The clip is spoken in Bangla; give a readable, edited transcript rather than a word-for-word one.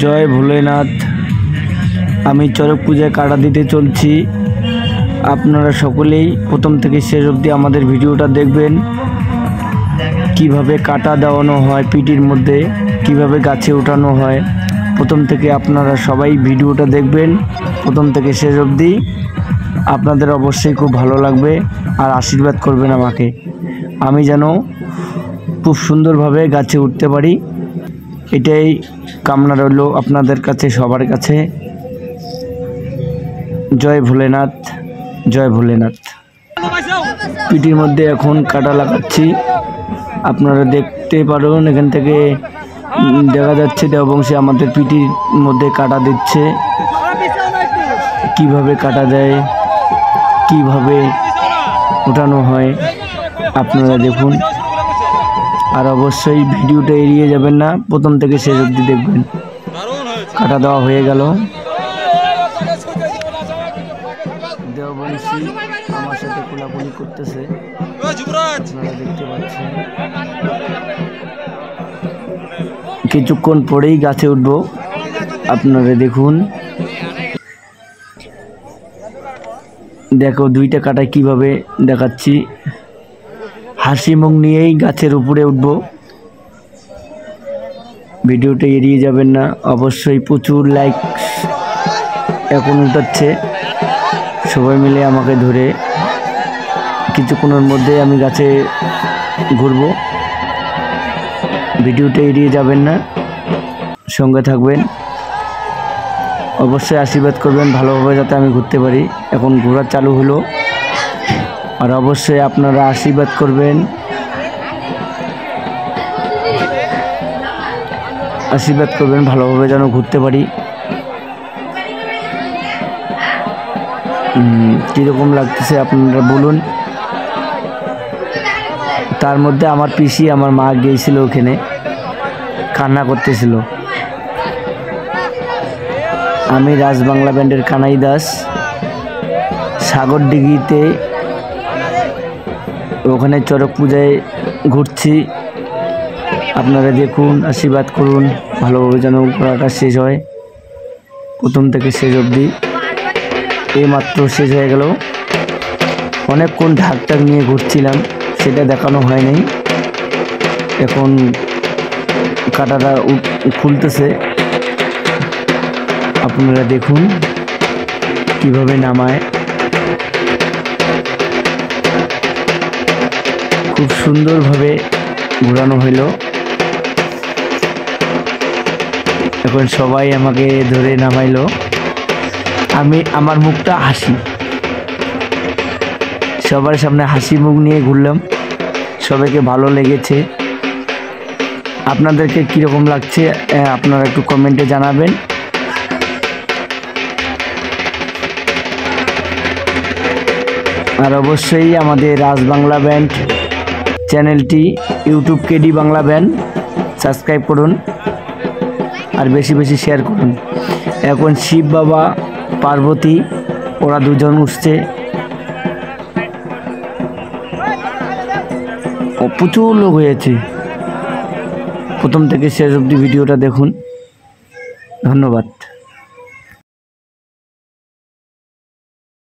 জয় ভোলেনাথ। আমি চড়ক পূজায় কাটা দিতে চলছি। আপনারা সকলেই প্রথম থেকে শেষ অবধি আমাদের ভিডিওটা দেখবেন, কিভাবে কাটা দেওয়ানো হয় পিটির মধ্যে, কিভাবে গাছে ওঠানো হয়। প্রথম থেকে আপনারা সবাই ভিডিওটা দেখবেন প্রথম থেকে শেষ অবধি। আপনাদের অবশ্যই খুব ভালো লাগবে আর আশীর্বাদ করবেন আমাকে, আমি যেন খুব সুন্দরভাবে গাছে উঠতে পারি। এটাই কামনা রইল আপনাদের কাছে, সবার কাছে। জয় ভোলেনাথ, জয় ভোলেনাথ। পিটির মধ্যে এখন কাটা লাগাচ্ছি, আপনারা দেখতে পারেন। এখান থেকে দেখা যাচ্ছে দেওবংশী আমাদের পিটির মধ্যে কাটা দিচ্ছে, কিভাবে কাটা দেয়, কিভাবে ওঠানো হয় আপনারা দেখুন। আর অবশ্যই ভিডিওটা এড়িয়ে যাবেন না, প্রথম থেকে শেষ অবধি দেখবেন। কাটা দেওয়া হয়ে গেল। দেওবংশী আমার সাথে কোলাকুলি করতেছে, আপনারা দেখতে পাচ্ছেন। কিছুক্ষণ পরেই গাছে উঠবো, আপনারা দেখুন। দেখো দুইটা কাটা কিভাবে দেখাচ্ছি, হাসি মুখ নিয়েই গাছের উপরে উঠবো। ভিডিওটা এড়িয়ে যাবেন না, অবশ্যই প্রচুর লাইক এখন উঠাচ্ছে। সবাই মিলে আমাকে ধরে কিছুক্ষণের মধ্যে আমি গাছে ঘুরবো। ভিডিওটা এড়িয়ে যাবেন না, সঙ্গে থাকবেন। অবশ্যই আশীর্বাদ করবেন ভালোভাবে যাতে আমি ঘুরতে পারি। এখন ঘোরা চালু হলো, আর অবশ্যই আপনারা আশীর্বাদ করবেন, আশীর্বাদ করবেন ভালোভাবে যেন ঘুরতে পারি। কীরকম লাগতেছে আপনারা বলুন। তার মধ্যে আমার পিসি, আমার মা গিয়েছিল ওখানে, কান্না করতেছিল। আমি রাজ বাংলা ব্যান্ডের কানাই দাস, সাগরদিঘিতে ওখানে চড়ক পূজায় ঘুরছি। আপনারা দেখুন, আশীর্বাদ করুন ভালোভাবে যেন ঘোরাটা শেষ হয় প্রথম থেকে শেষ অবধি। এইমাত্র শেষ হয়ে গেল। অনেকক্ষণ ঢাক টাক নিয়ে ঘুরছিলাম, সেটা দেখানো হয় নাই। এখন কাটাটা খুলতেছে, আপনারা দেখুন কিভাবে নামায়। খুব সুন্দরভাবে ঘোরানো হইল। এখন সবাই আমাকে ধরে নামাইলো। আমি আমার মুখটা হাসি, সবার সামনে হাসি মুখ নিয়ে ঘুরলাম। সবাইকে ভালো লেগেছে। আপনাদেরকে কীরকম লাগছে আপনারা একটু কমেন্টে জানাবেন। আর অবশ্যই আমাদের রাজ বাংলা ব্যান্ড চ্যানেলটি YouTube KD Bangla band subscribe করুন, আর বেশি বেশি শেয়ার করুন। এখন শিব বাবা পার্বতী ওরা দুজন উঠছে, প্রচুর লোক হয়েছে। প্রথম থেকে শেষ অবধি ভিডিওটা দেখুন। ধন্যবাদ।